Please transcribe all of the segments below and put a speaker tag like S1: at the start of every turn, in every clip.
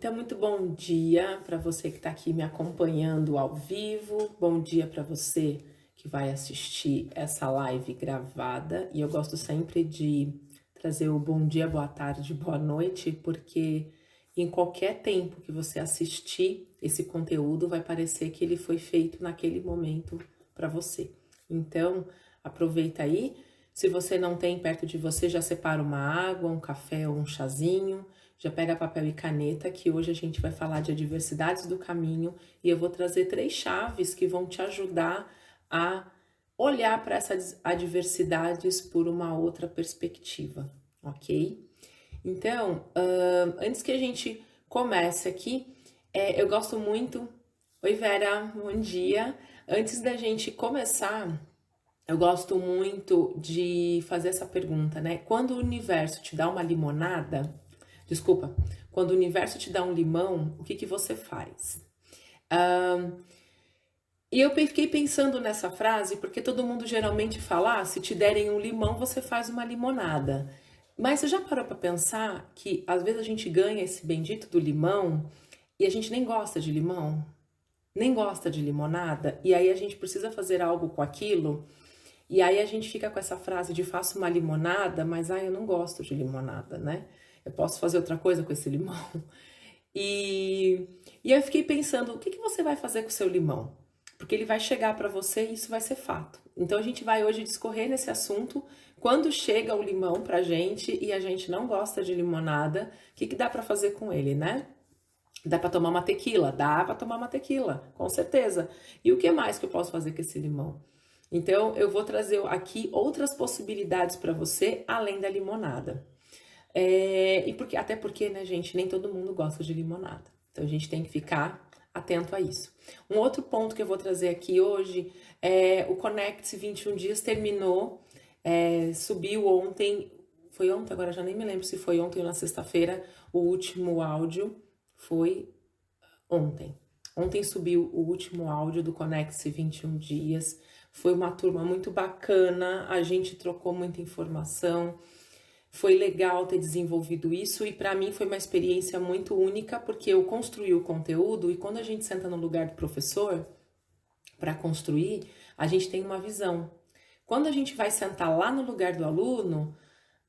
S1: Então, muito bom dia para você que está aqui me acompanhando ao vivo. Bom dia para você que vai assistir essa live gravada. E eu gosto sempre de trazer o bom dia, boa tarde, boa noite, porque em qualquer tempo que você assistir esse conteúdo, vai parecer que ele foi feito naquele momento para você. Então, aproveita aí. Se você não tem perto de você, já separa uma água, um café ou um chazinho. Já pega papel e caneta, que hoje a gente vai falar de adversidades do caminho e eu vou trazer 3 chaves que vão te ajudar a olhar para essas adversidades por uma outra perspectiva, ok? Então, antes que a gente comece aqui, eu gosto muito... Oi, Vera, bom dia! Antes da gente começar, eu gosto muito de fazer essa pergunta, né? Quando o universo te dá uma limonada... Desculpa, quando o universo te dá um limão, o que que você faz? E eu fiquei pensando nessa frase, porque todo mundo geralmente fala, se te derem um limão, você faz uma limonada. Mas você já parou para pensar que às vezes a gente ganha esse bendito do limão e a gente nem gosta de limão? Nem gosta de limonada? E aí a gente precisa fazer algo com aquilo, e aí a gente fica com essa frase de faço uma limonada, mas eu não gosto de limonada, né? Eu posso fazer outra coisa com esse limão. E eu fiquei pensando, o que que você vai fazer com o seu limão? Porque ele vai chegar para você e isso vai ser fato. Então a gente vai hoje discorrer nesse assunto. Quando chega o limão pra gente e a gente não gosta de limonada, o que que dá para fazer com ele, né? Dá para tomar uma tequila? Dá para tomar uma tequila, com certeza. E o que mais que eu posso fazer com esse limão? Então eu vou trazer aqui outras possibilidades para você além da limonada. Até porque, né, gente, nem todo mundo gosta de limonada. Então a gente tem que ficar atento a isso. Um outro ponto que eu vou trazer aqui hoje é o Conecte-se 21 dias terminou, subiu ontem, foi ontem, agora já nem me lembro se foi ontem ou na sexta-feira, o último áudio foi ontem. Ontem subiu o último áudio do Conecte-se 21 dias, foi uma turma muito bacana, a gente trocou muita informação. Foi legal ter desenvolvido isso e para mim foi uma experiência muito única porque eu construí o conteúdo e quando a gente senta no lugar do professor para construir, a gente tem uma visão. Quando a gente vai sentar lá no lugar do aluno,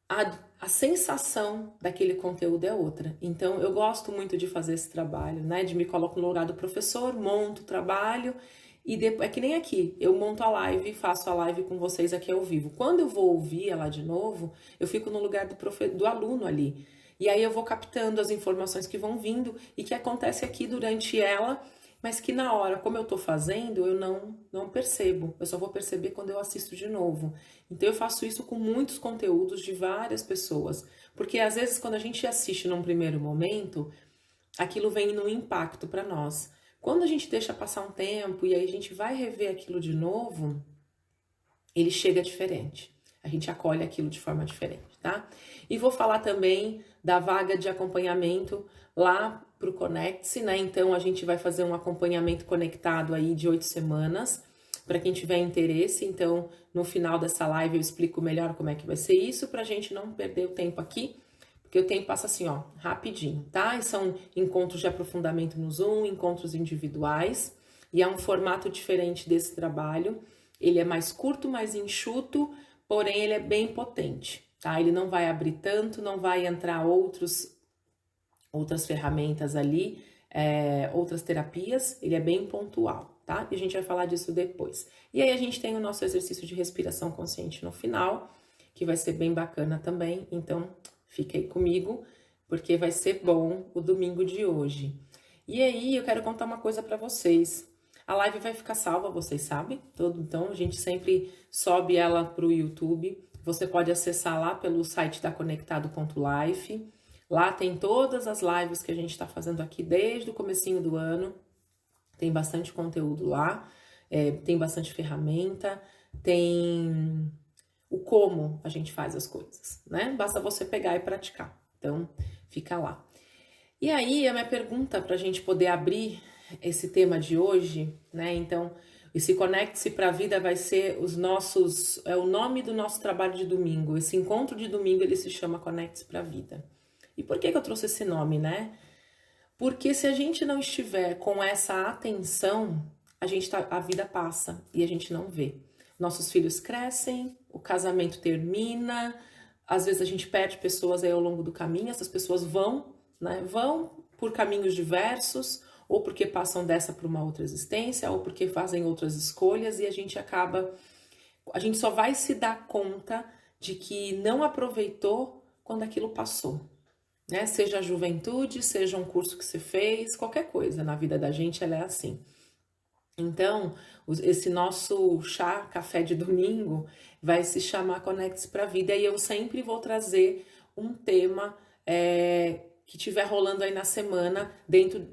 S1: a sensação daquele conteúdo é outra. Então eu gosto muito de fazer esse trabalho, né? De me colocar no lugar do professor, monto o trabalho e depois, é que nem aqui, eu monto a live, faço a live com vocês aqui ao vivo. Quando eu vou ouvir ela de novo, eu fico no lugar do aluno ali. E aí eu vou captando as informações que vão vindo e que acontece aqui durante ela, mas que na hora, como eu tô fazendo, eu não percebo. Eu só vou perceber quando eu assisto de novo. Então eu faço isso com muitos conteúdos de várias pessoas. Porque às vezes quando a gente assiste num primeiro momento, aquilo vem no impacto para nós. Quando a gente deixa passar um tempo e aí a gente vai rever aquilo de novo, ele chega diferente. A gente acolhe aquilo de forma diferente, tá? E vou falar também da vaga de acompanhamento lá pro Conecte-se, né? Então a gente vai fazer um acompanhamento conectado aí de 8 semanas, para quem tiver interesse. Então no final dessa live eu explico melhor como é que vai ser isso, pra gente não perder o tempo aqui. Porque o tempo passa assim, ó, rapidinho, tá? E são encontros de aprofundamento no Zoom, encontros individuais, e é um formato diferente desse trabalho. Ele é mais curto, mais enxuto, porém ele é bem potente, tá? Ele não vai abrir tanto, não vai entrar outras ferramentas ali, outras terapias, ele é bem pontual, tá? E a gente vai falar disso depois. E aí a gente tem o nosso exercício de respiração consciente no final, que vai ser bem bacana também, então... Fica aí comigo, porque vai ser bom o domingo de hoje. E aí, eu quero contar uma coisa para vocês. A live vai ficar salva, vocês sabem? Então, a gente sempre sobe ela para o YouTube. Você pode acessar lá pelo site da conectado.life. Lá tem todas as lives que a gente está fazendo aqui desde o comecinho do ano. Tem bastante conteúdo lá, tem bastante ferramenta, tem... o como a gente faz as coisas, né? Basta você pegar e praticar. Então, fica lá. E aí, a minha pergunta para a gente poder abrir esse tema de hoje, né? Então, esse Conecte-se para a Vida vai ser o nome do nosso trabalho de domingo. Esse encontro de domingo, ele se chama Conecte-se para a Vida. E por que eu trouxe esse nome, né? Porque se a gente não estiver com essa atenção, a vida passa e a gente não vê. Nossos filhos crescem, o casamento termina, às vezes a gente perde pessoas aí ao longo do caminho, essas pessoas vão, né? Vão por caminhos diversos, ou porque passam dessa para uma outra existência, ou porque fazem outras escolhas, e a gente só vai se dar conta de que não aproveitou quando aquilo passou. Né? Seja a juventude, seja um curso que você fez, qualquer coisa na vida da gente, ela é assim. Então, esse nosso chá, café de domingo, vai se chamar Conecte-se para a Vida, e eu sempre vou trazer um tema que estiver rolando aí na semana, dentro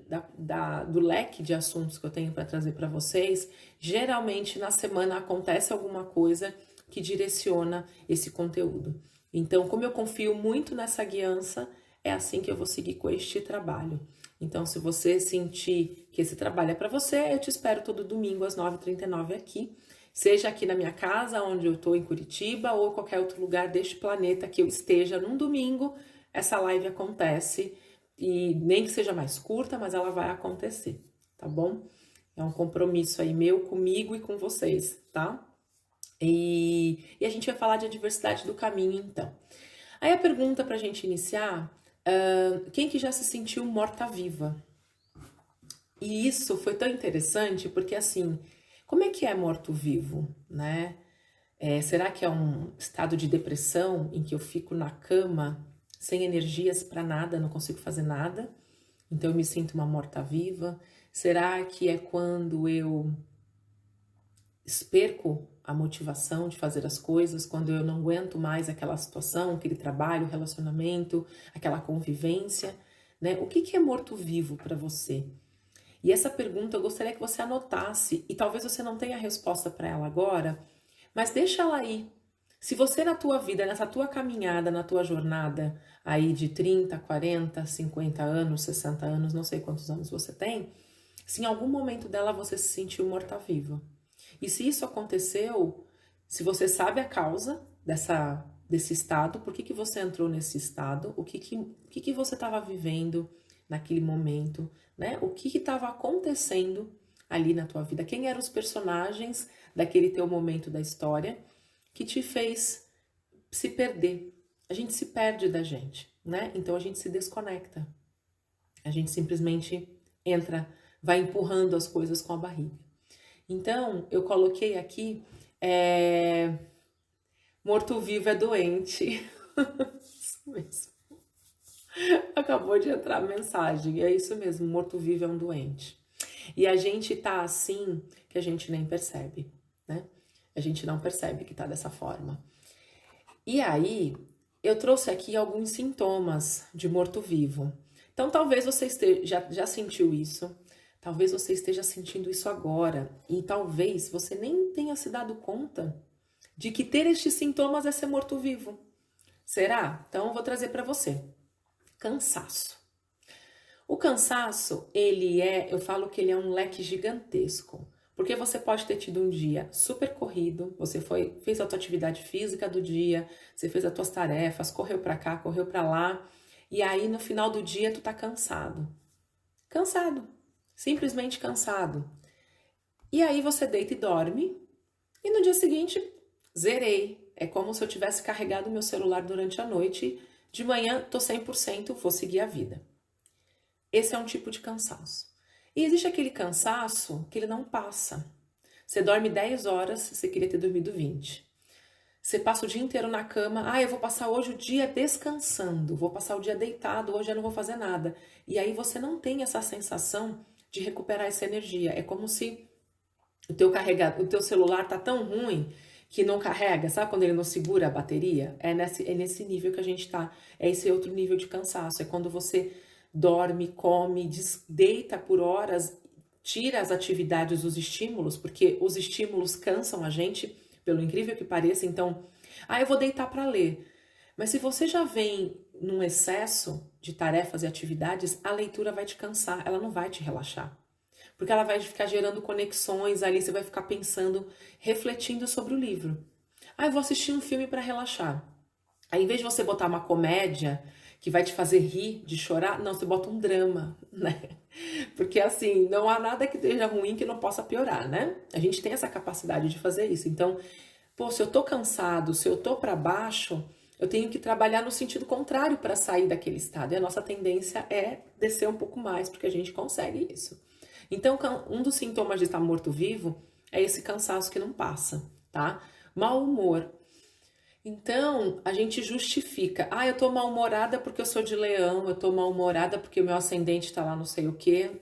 S1: do leque de assuntos que eu tenho para trazer para vocês. Geralmente, na semana, acontece alguma coisa que direciona esse conteúdo. Então, como eu confio muito nessa guiança, é assim que eu vou seguir com este trabalho. Então, se você sentir que esse trabalho é para você, eu te espero todo domingo às 9h39 aqui. Seja aqui na minha casa, onde eu estou em Curitiba, ou qualquer outro lugar deste planeta que eu esteja num domingo, essa live acontece. E nem que seja mais curta, mas ela vai acontecer, tá bom? É um compromisso aí meu, comigo e com vocês, tá? E a gente vai falar de diversidade do caminho, então. Aí a pergunta pra gente iniciar... quem que já se sentiu morta-viva? E isso foi tão interessante porque, assim, como é que é morto-vivo, né? Será que é um estado de depressão em que eu fico na cama sem energias para nada, não consigo fazer nada? Então eu me sinto uma morta-viva? Será que é quando eu perco a motivação de fazer as coisas, quando eu não aguento mais aquela situação, aquele trabalho, relacionamento, aquela convivência, né? O que é morto-vivo para você? E essa pergunta eu gostaria que você anotasse, e talvez você não tenha a resposta para ela agora, mas deixa ela aí. Se você na tua vida, nessa tua caminhada, na tua jornada aí de 30, 40, 50 anos, 60 anos, não sei quantos anos você tem, se em algum momento dela você se sentiu morta-viva. E se isso aconteceu, se você sabe a causa desse estado, por que você entrou nesse estado, o que você estava vivendo naquele momento, né? O que estava acontecendo ali na tua vida, quem eram os personagens daquele teu momento da história que te fez se perder. A gente se perde da gente, né? Então a gente se desconecta. A gente simplesmente vai empurrando as coisas com a barriga. Então, eu coloquei aqui, morto-vivo é doente. Isso mesmo. Acabou de entrar a mensagem, é isso mesmo, morto-vivo é um doente. E a gente tá assim que a gente nem percebe, né? A gente não percebe que tá dessa forma. E aí, eu trouxe aqui alguns sintomas de morto-vivo. Então, talvez você já sentiu isso. Talvez você esteja sentindo isso agora e talvez você nem tenha se dado conta de que ter estes sintomas é ser morto-vivo. Será? Então eu vou trazer para você. Cansaço. O cansaço, eu falo que ele é um leque gigantesco. Porque você pode ter tido um dia super corrido, você fez a tua atividade física do dia, você fez as tuas tarefas, correu para cá, correu para lá, e aí no final do dia tu tá cansado. Cansado. Simplesmente cansado. E aí você deita e dorme, e no dia seguinte, zerei. É como se eu tivesse carregado meu celular durante a noite, de manhã tô 100%, vou seguir a vida. Esse é um tipo de cansaço. E existe aquele cansaço que ele não passa. Você dorme 10 horas, você queria ter dormido 20. Você passa o dia inteiro na cama, eu vou passar hoje o dia descansando, vou passar o dia deitado, hoje eu não vou fazer nada. E aí você não tem essa sensação de recuperar essa energia. É como se o teu celular tá tão ruim que não carrega, sabe quando ele não segura a bateria? É nesse nível que a gente tá, é esse outro nível de cansaço, é quando você dorme, come, deita por horas, tira as atividades, os estímulos, porque os estímulos cansam a gente, pelo incrível que pareça, então, eu vou deitar para ler. Mas se você já vem num excesso de tarefas e atividades, a leitura vai te cansar, ela não vai te relaxar. Porque ela vai ficar gerando conexões ali, você vai ficar pensando, refletindo sobre o livro. Eu vou assistir um filme para relaxar. Aí, em vez de você botar uma comédia que vai te fazer rir, de chorar, não, você bota um drama, né? Porque assim, não há nada que esteja ruim que não possa piorar, né? A gente tem essa capacidade de fazer isso. Então, pô, se eu tô cansado, se eu tô para baixo, eu tenho que trabalhar no sentido contrário para sair daquele estado. E a nossa tendência é descer um pouco mais, porque a gente consegue isso. Então, um dos sintomas de estar morto-vivo é esse cansaço que não passa, tá? Mau humor. Então, a gente justifica. Ah, eu tô mal-humorada porque eu sou de leão, eu tô mal-humorada porque o meu ascendente tá lá não sei o quê.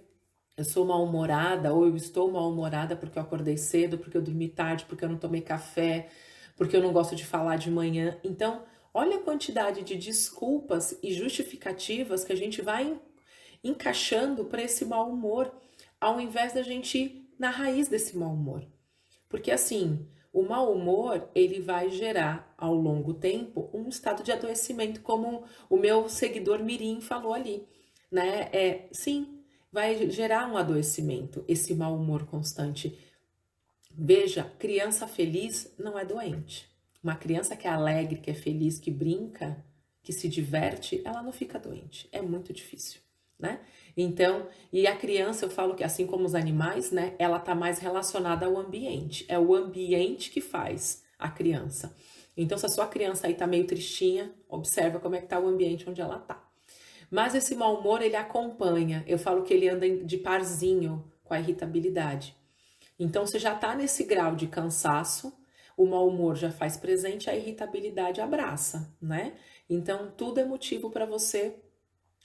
S1: Eu sou mal-humorada ou eu estou mal-humorada porque eu acordei cedo, porque eu dormi tarde, porque eu não tomei café, porque eu não gosto de falar de manhã. Então, olha a quantidade de desculpas e justificativas que a gente vai encaixando para esse mau humor, ao invés da gente ir na raiz desse mau humor. Porque assim, o mau humor, ele vai gerar ao longo tempo um estado de adoecimento, como o meu seguidor Mirim falou ali, né? Sim, vai gerar um adoecimento, esse mau humor constante. Veja, criança feliz não é doente. Uma criança que é alegre, que é feliz, que brinca, que se diverte, ela não fica doente. É muito difícil, né? Então, e a criança, eu falo que assim como os animais, né, ela tá mais relacionada ao ambiente. É o ambiente que faz a criança. Então, se a sua criança aí tá meio tristinha, observa como é que tá o ambiente onde ela tá. Mas esse mau humor, ele acompanha. Eu falo que ele anda de parzinho com a irritabilidade. Então, você já tá nesse grau de cansaço, o mau humor já faz presente, a irritabilidade abraça, né? Então, tudo é motivo para você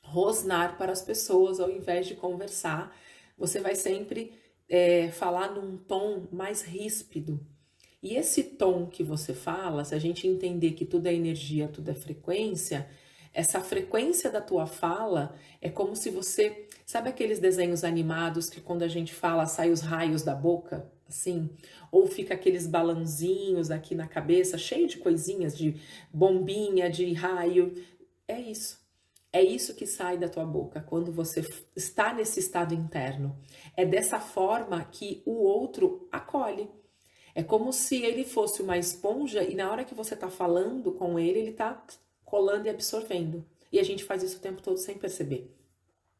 S1: rosnar para as pessoas ao invés de conversar. Você vai sempre falar num tom mais ríspido. E esse tom que você fala, se a gente entender que tudo é energia, tudo é frequência, essa frequência da tua fala é como se você... Sabe aqueles desenhos animados que quando a gente fala sai os raios da boca? Assim? Ou fica aqueles balãozinhos aqui na cabeça, cheio de coisinhas, de bombinha, de raio. É isso. É isso que sai da tua boca quando você está nesse estado interno. É dessa forma que o outro acolhe. É como se ele fosse uma esponja e na hora que você está falando com ele, ele está colando e absorvendo. E a gente faz isso o tempo todo sem perceber.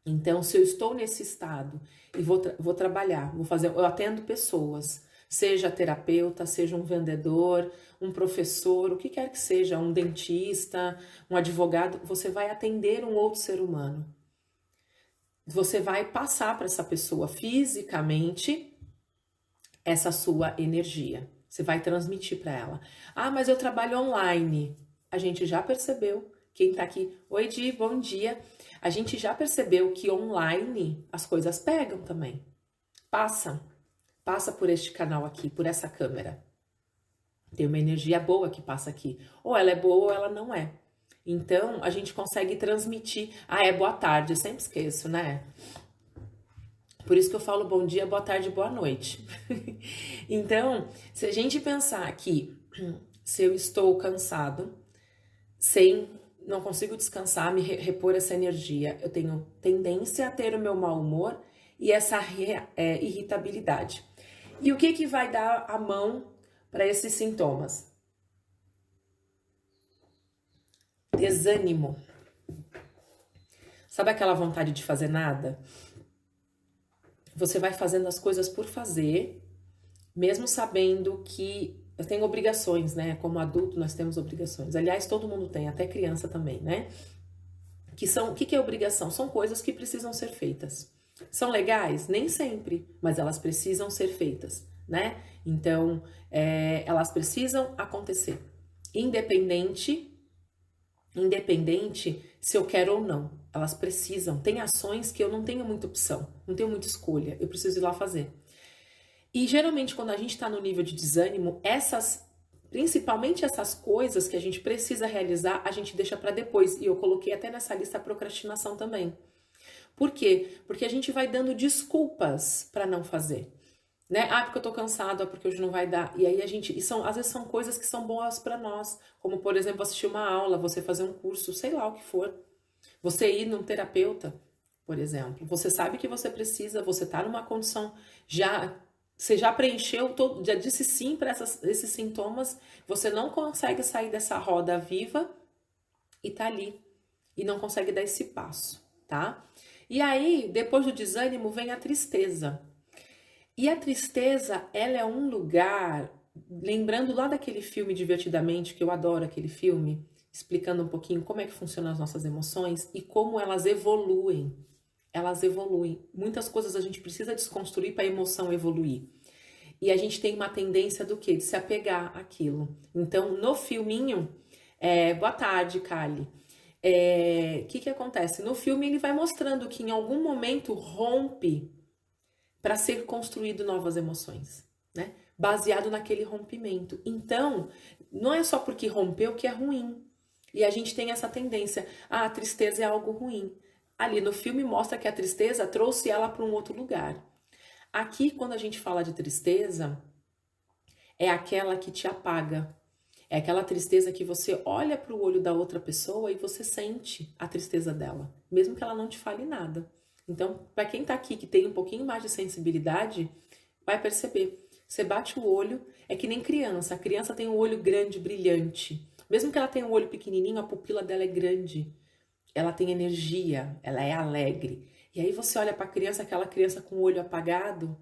S1: Então, se eu estou nesse estado e vou trabalhar, eu atendo pessoas, seja terapeuta, seja um vendedor, um professor, o que quer que seja, um dentista, um advogado, você vai atender um outro ser humano. Você vai passar para essa pessoa fisicamente essa sua energia. Você vai transmitir para ela. Ah, mas eu trabalho online. A gente já percebeu, quem tá aqui, oi Di, bom dia. A gente já percebeu que online as coisas pegam também. Passa por este canal aqui, por essa câmera. Tem uma energia boa que passa aqui. Ou ela é boa ou ela não é. Então, a gente consegue transmitir. Ah, é boa tarde, eu sempre esqueço, né? Por isso que eu falo bom dia, boa tarde, boa noite. Então, se a gente pensar que se eu estou cansado, não consigo descansar, me repor essa energia, eu tenho tendência a ter o meu mau humor e essa irritabilidade. E o que vai dar a mão para esses sintomas? Desânimo. Sabe aquela vontade de fazer nada? Você vai fazendo as coisas por fazer, mesmo sabendo que eu tenho obrigações, né? Como adulto, nós temos obrigações. Aliás, todo mundo tem, até criança também, né? O que é obrigação? São coisas que precisam ser feitas. São legais? Nem sempre, mas elas precisam ser feitas, né? Então, elas precisam acontecer. Independente se eu quero ou não. Elas precisam. Tem ações que eu não tenho muita opção, não tenho muita escolha. Eu preciso ir lá fazer. E geralmente quando a gente está no nível de desânimo, principalmente essas coisas que a gente precisa realizar, a gente deixa para depois. E eu coloquei até nessa lista a procrastinação também. Por quê? Porque a gente vai dando desculpas para não fazer. Né? Ah, porque eu tô cansado, porque hoje não vai dar. E aí às vezes são coisas que são boas para nós, como por exemplo, assistir uma aula, você fazer um curso, sei lá o que for. Você ir num terapeuta, por exemplo. Você sabe que você precisa, você tá numa condição você já preencheu, já disse sim para esses sintomas, você não consegue sair dessa roda viva e tá ali. e não consegue dar esse passo, tá? E aí, depois do desânimo, vem a tristeza. E a tristeza, ela é um lugar, lembrando lá daquele filme Divertidamente, que eu adoro aquele filme, explicando um pouquinho como é que funcionam as nossas emoções e como elas evoluem. Elas evoluem. Muitas coisas a gente precisa desconstruir para a emoção evoluir. E a gente tem uma tendência do quê? De se apegar àquilo. Então, no filminho, boa tarde, Kali. Que acontece? No filme ele vai mostrando que em algum momento rompe para ser construído novas emoções, né? Baseado naquele rompimento. Então, não é só porque rompeu que é ruim. E a gente tem essa tendência, a tristeza é algo ruim. Ali no filme mostra que a tristeza trouxe ela para um outro lugar. Aqui, quando a gente fala de tristeza, é aquela que te apaga. É aquela tristeza que você olha para o olho da outra pessoa e você sente a tristeza dela, mesmo que ela não te fale nada. Então, para quem tá aqui que tem um pouquinho mais de sensibilidade, vai perceber. Você bate o olho, é que nem criança. A criança tem um olho grande, brilhante. Mesmo que ela tenha um olho pequenininho, a pupila dela é grande. Ela tem energia, ela é alegre. E aí você olha para a criança, aquela criança com o olho apagado,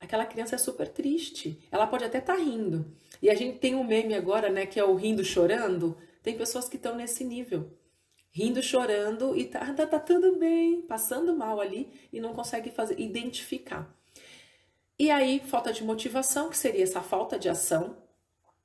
S1: aquela criança é super triste. Ela pode até estar rindo. E a gente tem um meme agora, né, que é o rindo chorando. Tem pessoas que estão nesse nível. Rindo, chorando e tá tudo bem, passando mal ali e não consegue identificar. E aí, falta de motivação, que seria essa falta de ação,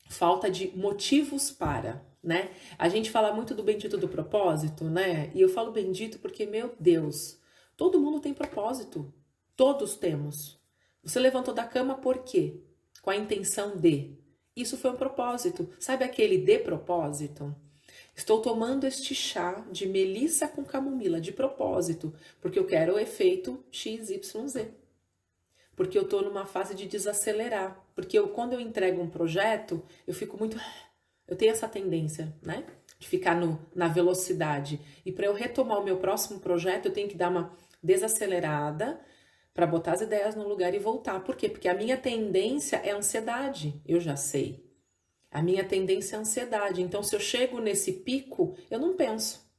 S1: falta de motivos para, né? A gente fala muito do bendito do propósito, né? E eu falo bendito porque, meu Deus, todo mundo tem propósito. Todos temos. Você levantou da cama por quê? Com a intenção de. Isso foi um propósito. Sabe aquele de propósito? Estou tomando este chá de melissa com camomila de propósito, porque eu quero o efeito XYZ. Porque eu estou numa fase de desacelerar. Porque quando eu entrego um projeto, eu fico muito... Eu tenho essa tendência, né? De ficar na velocidade. E para eu retomar o meu próximo projeto, eu tenho que dar uma desacelerada para botar as ideias no lugar e voltar. Por quê? Porque a minha tendência é ansiedade. Eu já sei. A minha tendência é ansiedade. Então, se eu chego nesse pico, eu não penso.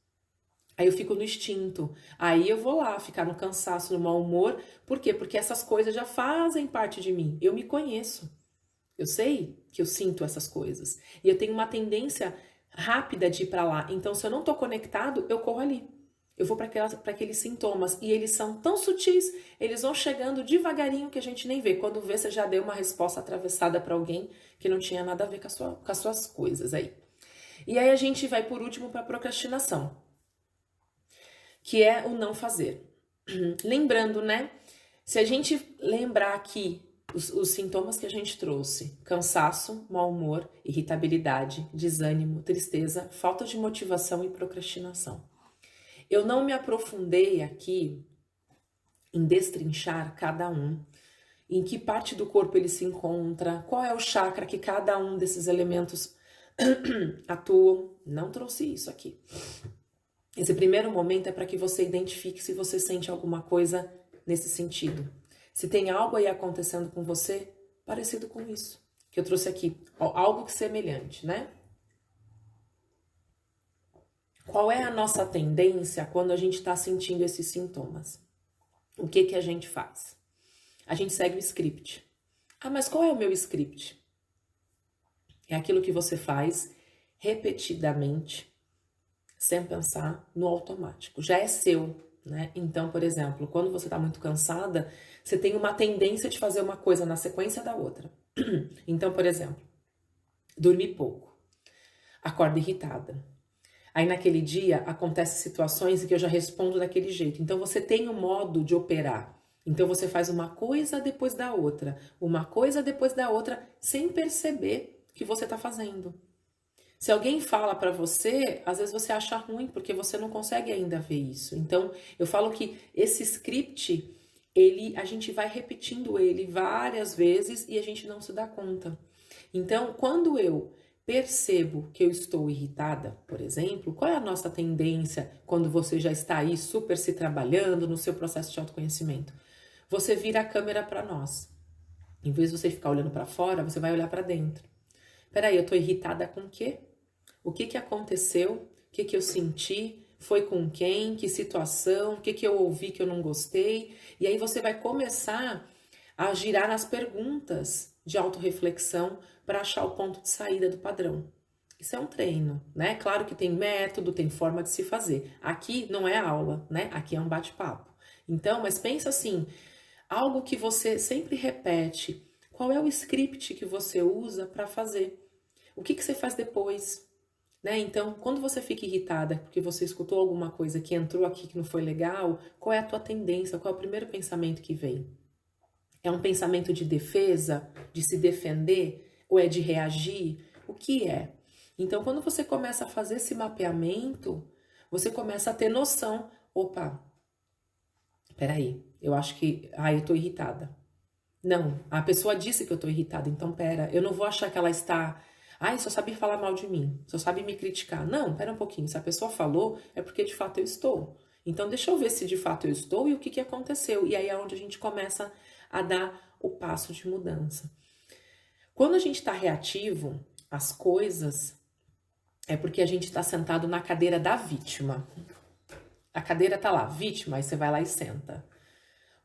S1: Aí eu fico no instinto. Aí eu vou lá ficar no cansaço, no mau humor. Por quê? Porque essas coisas já fazem parte de mim. Eu me conheço. Eu sei que eu sinto essas coisas. E eu tenho uma tendência rápida de ir para lá. Então, se eu não estou conectado, eu corro ali. Eu vou para aqueles sintomas. E eles são tão sutis, eles vão chegando devagarinho que a gente nem vê. Quando vê, você já deu uma resposta atravessada para alguém que não tinha nada a ver com as suas coisas aí. E aí a gente vai, por último, para a procrastinação, que é o não fazer. Lembrando, né? Se a gente lembrar aqui os sintomas que a gente trouxe: cansaço, mau humor, irritabilidade, desânimo, tristeza, falta de motivação e procrastinação. Eu não me aprofundei aqui em destrinchar cada um, em que parte do corpo ele se encontra, qual é o chakra que cada um desses elementos atuam. Não trouxe isso aqui. Esse primeiro momento é para que você identifique se você sente alguma coisa nesse sentido. Se tem algo aí acontecendo com você parecido com isso que eu trouxe aqui, algo semelhante, né? Qual é a nossa tendência quando a gente está sentindo esses sintomas? O que a gente faz? A gente segue o script. Ah, mas qual é o meu script? É aquilo que você faz repetidamente, sem pensar, no automático. Já é seu, né? Então, por exemplo, quando você está muito cansada, você tem uma tendência de fazer uma coisa na sequência da outra. Então, por exemplo, dormir pouco, acorda irritada. Aí naquele dia acontecem situações em que eu já respondo daquele jeito. Então você tem um modo de operar. Então você faz uma coisa depois da outra, uma coisa depois da outra, sem perceber que você está fazendo. Se alguém fala para você, às vezes você acha ruim, porque você não consegue ainda ver isso. Então eu falo que esse script, a gente vai repetindo ele várias vezes e a gente não se dá conta. Então quando eu percebo que eu estou irritada, por exemplo, qual é a nossa tendência quando você já está aí super se trabalhando no seu processo de autoconhecimento? Você vira a câmera para nós. Em vez de você ficar olhando para fora, você vai olhar para dentro. Peraí, eu estou irritada com o quê? O que aconteceu? O que eu senti? Foi com quem? Que situação? O que que eu ouvi que eu não gostei? E aí você vai começar a girar as perguntas de autorreflexão para achar o ponto de saída do padrão. Isso é um treino, né? Claro que tem método, tem forma de se fazer. Aqui não é aula, né? Aqui é um bate-papo. Então, mas pensa assim, algo que você sempre repete. Qual é o script que você usa para fazer? O que que você faz depois? Né? Então, quando você fica irritada porque você escutou alguma coisa que entrou aqui que não foi legal, qual é a tua tendência? Qual é o primeiro pensamento que vem? É um pensamento de defesa, de se defender, ou é de reagir? O que é? Então, quando você começa a fazer esse mapeamento, você começa a ter noção. Opa, peraí, eu acho que... eu tô irritada. Não, a pessoa disse que eu tô irritada, então pera, eu não vou achar que ela está... só sabe falar mal de mim, só sabe me criticar. Não, pera um pouquinho, se a pessoa falou, é porque de fato eu estou. Então deixa eu ver se de fato eu estou e o que que aconteceu. E aí é onde a gente começa a dar o passo de mudança. Quando a gente está reativo às coisas, é porque a gente está sentado na cadeira da vítima. A cadeira tá lá, vítima, aí você vai lá e senta.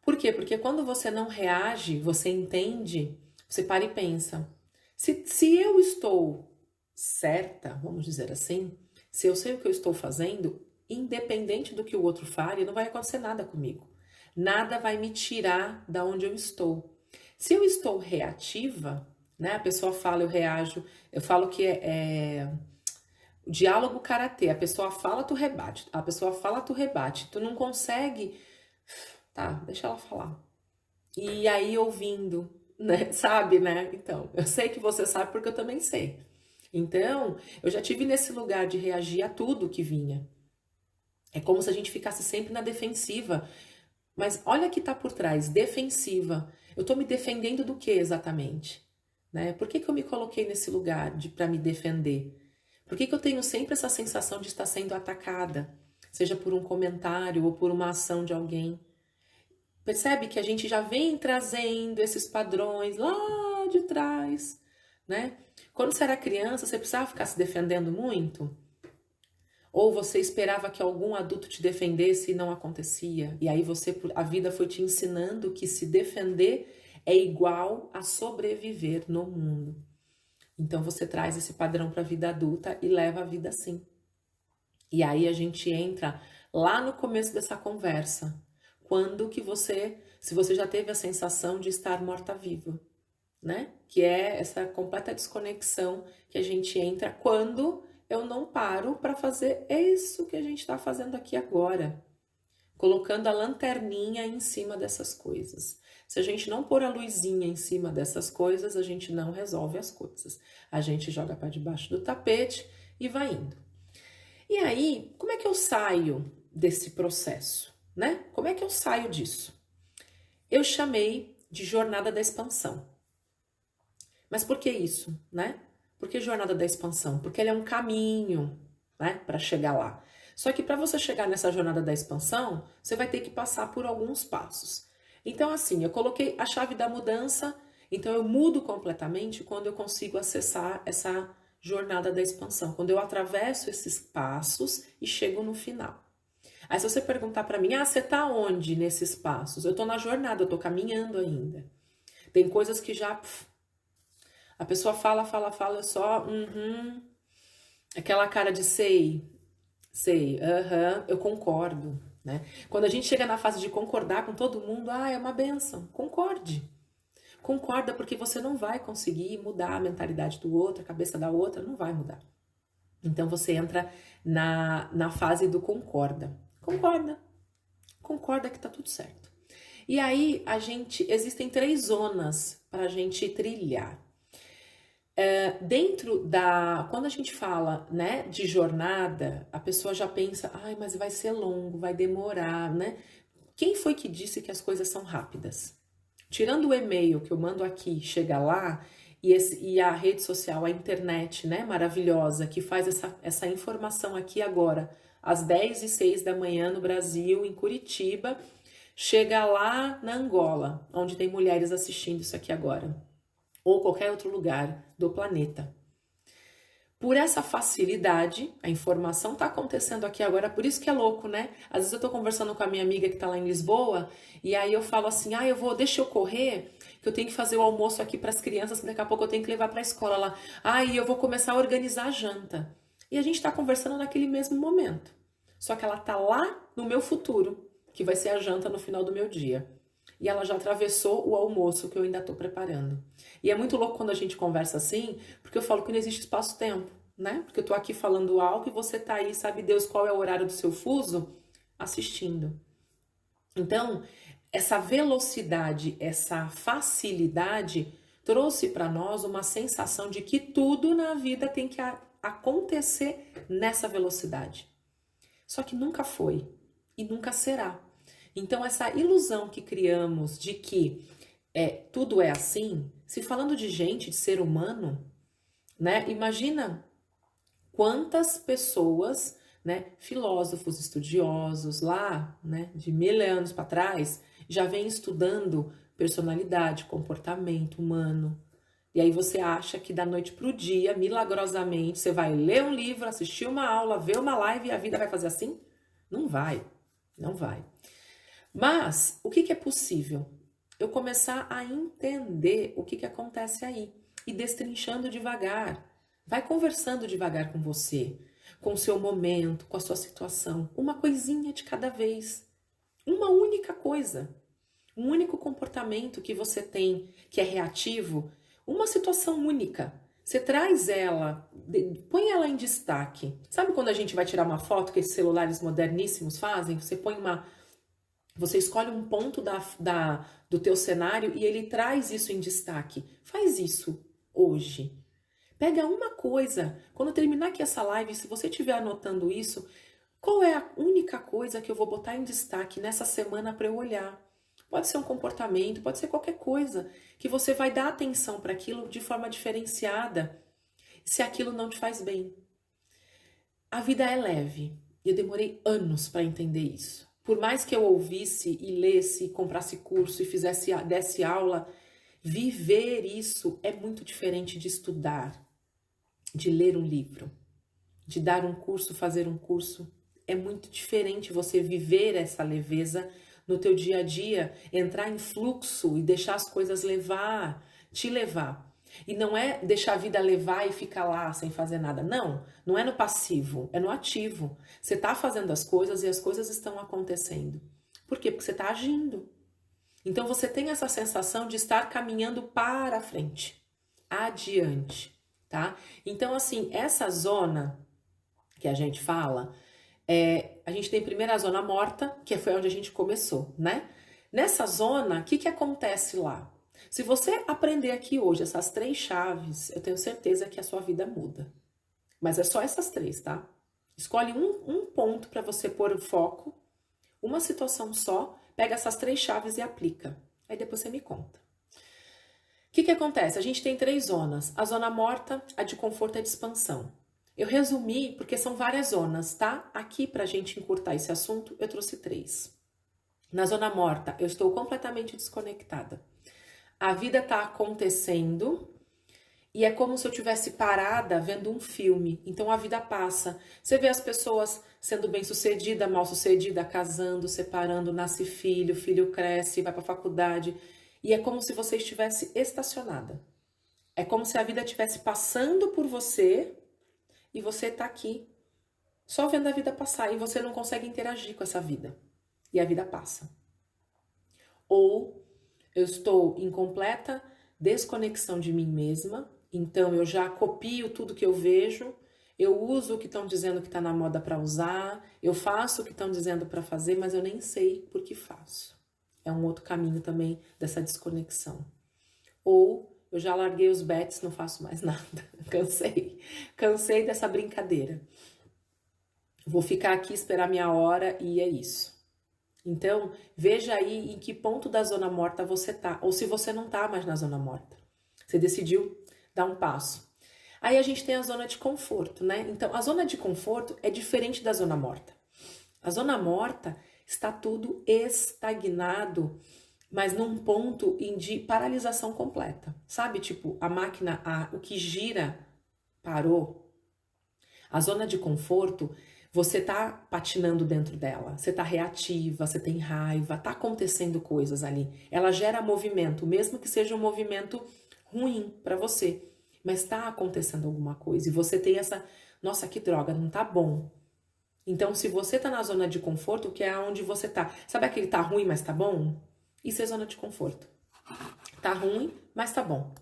S1: Por quê? Porque quando você não reage, você entende, você para e pensa. Se eu estou certa, vamos dizer assim, se eu sei o que eu estou fazendo, independente do que o outro fale, não vai acontecer nada comigo. Nada vai me tirar da onde eu estou. Se eu estou reativa, né? A pessoa fala, eu reajo, eu falo que é o diálogo karatê. A pessoa fala, tu rebate. A pessoa fala, tu rebate. Tu não consegue... Tá, deixa ela falar. E aí ouvindo, né? Sabe, né? Então, eu sei que você sabe porque eu também sei. Então, eu já tive nesse lugar de reagir a tudo que vinha. É como se a gente ficasse sempre na defensiva. Mas olha que tá por trás, defensiva. Eu tô me defendendo do que exatamente? Né? Por que que eu me coloquei nesse lugar para me defender? Por que que eu tenho sempre essa sensação de estar sendo atacada? Seja por um comentário ou por uma ação de alguém. Percebe que a gente já vem trazendo esses padrões lá de trás, né? Quando você era criança, você precisava ficar se defendendo muito? Ou você esperava que algum adulto te defendesse e não acontecia? E aí a vida foi te ensinando que se defender é igual a sobreviver no mundo. Então você traz esse padrão para a vida adulta e leva a vida assim. E aí a gente entra lá no começo dessa conversa. Quando que se você já teve a sensação de estar morta-viva, né? Que é essa completa desconexão que a gente entra quando eu não paro para fazer isso que a gente está fazendo aqui agora. Colocando a lanterninha em cima dessas coisas. Se a gente não pôr a luzinha em cima dessas coisas, a gente não resolve as coisas. A gente joga para debaixo do tapete e vai indo. E aí, como é que eu saio desse processo, né? Como é que eu saio disso? Eu chamei de jornada da expansão. Mas por que isso, né? Por que jornada da expansão? Porque ele é um caminho, né, para chegar lá. Só que para você chegar nessa jornada da expansão, você vai ter que passar por alguns passos. Então, assim, eu coloquei a chave da mudança, então eu mudo completamente quando eu consigo acessar essa jornada da expansão, quando eu atravesso esses passos e chego no final. Aí se você perguntar para mim, você tá onde nesses passos? Eu tô na jornada, eu tô caminhando ainda. Tem coisas que já... a pessoa fala, eu só... aquela cara de sei, eu concordo, né? Quando a gente chega na fase de concordar com todo mundo, é uma benção, concorde. Concorda, porque você não vai conseguir mudar a mentalidade do outro, a cabeça da outra, não vai mudar. Então você entra na fase do concorda. Concorda que tá tudo certo. E aí existem 3 zonas para a gente trilhar. Quando a gente fala, né, de jornada, a pessoa já pensa, mas vai ser longo, vai demorar, né? Quem foi que disse que as coisas são rápidas? Tirando o e-mail que eu mando aqui, chega lá, e a rede social, a internet, né, maravilhosa, que faz essa informação aqui agora, às 10h06 da manhã no Brasil, em Curitiba, chega lá na Angola, onde tem mulheres assistindo isso aqui agora, ou qualquer outro lugar do planeta. Por essa facilidade, a informação está acontecendo aqui agora, por isso que é louco, né? Às vezes eu tô conversando com a minha amiga que tá lá em Lisboa, e aí eu falo assim, deixa eu correr, que eu tenho que fazer o almoço aqui para as crianças, que daqui a pouco eu tenho que levar para a escola lá. E eu vou começar a organizar a janta. E a gente tá conversando naquele mesmo momento. Só que ela tá lá no meu futuro, que vai ser a janta no final do meu dia. E ela já atravessou o almoço que eu ainda estou preparando. E é muito louco quando a gente conversa assim, porque eu falo que não existe espaço-tempo, né? Porque eu tô aqui falando algo e você tá aí, sabe Deus qual é o horário do seu fuso, assistindo. Então, essa velocidade, essa facilidade trouxe para nós uma sensação de que tudo na vida tem que acontecer nessa velocidade. Só que nunca foi e nunca será. Então, essa ilusão que criamos de que tudo é assim, se falando de gente, de ser humano, né? Imagina quantas pessoas, né, filósofos, estudiosos lá, né, de 1000 anos para trás, já vêm estudando personalidade, comportamento humano. E aí você acha que da noite pro dia, milagrosamente, você vai ler um livro, assistir uma aula, ver uma live e a vida vai fazer assim? Não vai, não vai. Mas o que é possível? Eu começar a entender o que acontece aí e destrinchando devagar. Vai conversando devagar com você, com o seu momento, com a sua situação. Uma coisinha de cada vez. Uma única coisa. Um único comportamento que você tem que é reativo. Uma situação única. Você traz ela, põe ela em destaque. Sabe quando a gente vai tirar uma foto que esses celulares moderníssimos fazem? Você escolhe um ponto do teu cenário e ele traz isso em destaque. Faz isso hoje. Pega uma coisa. Quando terminar aqui essa live, se você estiver anotando isso, qual é a única coisa que eu vou botar em destaque nessa semana para eu olhar? Pode ser um comportamento, pode ser qualquer coisa que você vai dar atenção para aquilo de forma diferenciada, se aquilo não te faz bem. A vida é leve. E eu demorei anos para entender isso. Por mais que eu ouvisse e lesse, comprasse curso e desse aula, viver isso é muito diferente de estudar, de ler um livro, de dar um curso, fazer um curso. É muito diferente você viver essa leveza no teu dia a dia, entrar em fluxo e deixar as coisas te levar. E não é deixar a vida levar e ficar lá sem fazer nada. Não, não é no passivo, é no ativo. Você está fazendo as coisas e as coisas estão acontecendo. Por quê? Porque você está agindo. Então você tem essa sensação de estar caminhando para frente, adiante, tá? Então assim, essa zona que a gente fala, a gente tem primeiro a zona morta, que foi onde a gente começou, né? Nessa zona, o que acontece lá? Se você aprender aqui hoje essas 3 chaves, eu tenho certeza que a sua vida muda. Mas é só essas 3, tá? Escolhe um ponto para você pôr o foco, uma situação só, pega essas 3 chaves e aplica. Aí depois você me conta. O que acontece? A gente tem 3 zonas. A zona morta, a de conforto e a de expansão. Eu resumi porque são várias zonas, tá? Aqui, pra gente encurtar esse assunto, eu trouxe 3. Na zona morta, eu estou completamente desconectada. A vida tá acontecendo e é como se eu tivesse parada vendo um filme. Então a vida passa. Você vê as pessoas sendo bem-sucedida, mal-sucedida, casando, separando, nasce filho, filho cresce, vai pra faculdade. E é como se você estivesse estacionada. É como se a vida estivesse passando por você e você tá aqui só vendo a vida passar e você não consegue interagir com essa vida. E a vida passa. Ou eu estou em completa desconexão de mim mesma, então eu já copio tudo que eu vejo, eu uso o que estão dizendo que está na moda para usar, eu faço o que estão dizendo para fazer, mas eu nem sei por que faço. É um outro caminho também dessa desconexão. Ou eu já larguei os bets, não faço mais nada, cansei dessa brincadeira. Vou ficar aqui, esperar minha hora e é isso. Então, veja aí em que ponto da zona morta você tá, ou se você não tá mais na zona morta. Você decidiu dar um passo. Aí a gente tem a zona de conforto, né? Então, a zona de conforto é diferente da zona morta. A zona morta está tudo estagnado, mas num ponto de paralisação completa. Sabe, tipo, a máquina, o que gira, parou. A zona de conforto, você tá patinando dentro dela, você tá reativa, você tem raiva, tá acontecendo coisas ali. Ela gera movimento, mesmo que seja um movimento ruim para você, mas tá acontecendo alguma coisa e você tem essa, nossa, que droga, não tá bom. Então, se você tá na zona de conforto, que é onde você tá, sabe aquele tá ruim, mas tá bom? Isso é zona de conforto. Tá ruim, mas tá bom.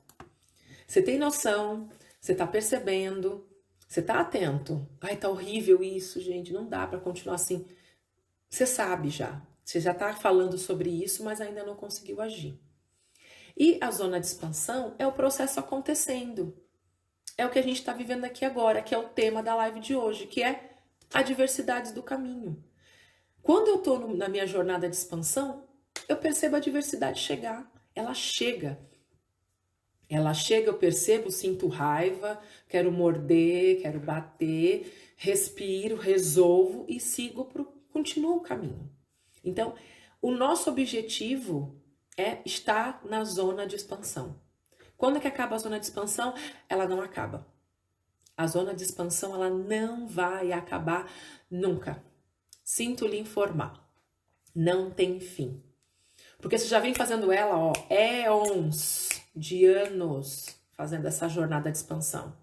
S1: Você tem noção, você tá percebendo, você tá atento. Ai, tá horrível isso, gente, não dá pra continuar assim. Você sabe já. Você já tá falando sobre isso, mas ainda não conseguiu agir. E a zona de expansão é o processo acontecendo. É o que a gente está vivendo aqui agora, que é o tema da live de hoje, que é adversidades do caminho. Quando eu tô na minha jornada de expansão, eu percebo a adversidade chegar. Ela chega. Ela chega, eu percebo, sinto raiva, quero morder, quero bater, respiro, resolvo e continuo o caminho. Então, o nosso objetivo é estar na zona de expansão. Quando é que acaba a zona de expansão? Ela não acaba. A zona de expansão, ela não vai acabar nunca. Sinto lhe informar. Não tem fim. Porque você já vem fazendo ela, ó, éons de anos fazendo essa jornada de expansão.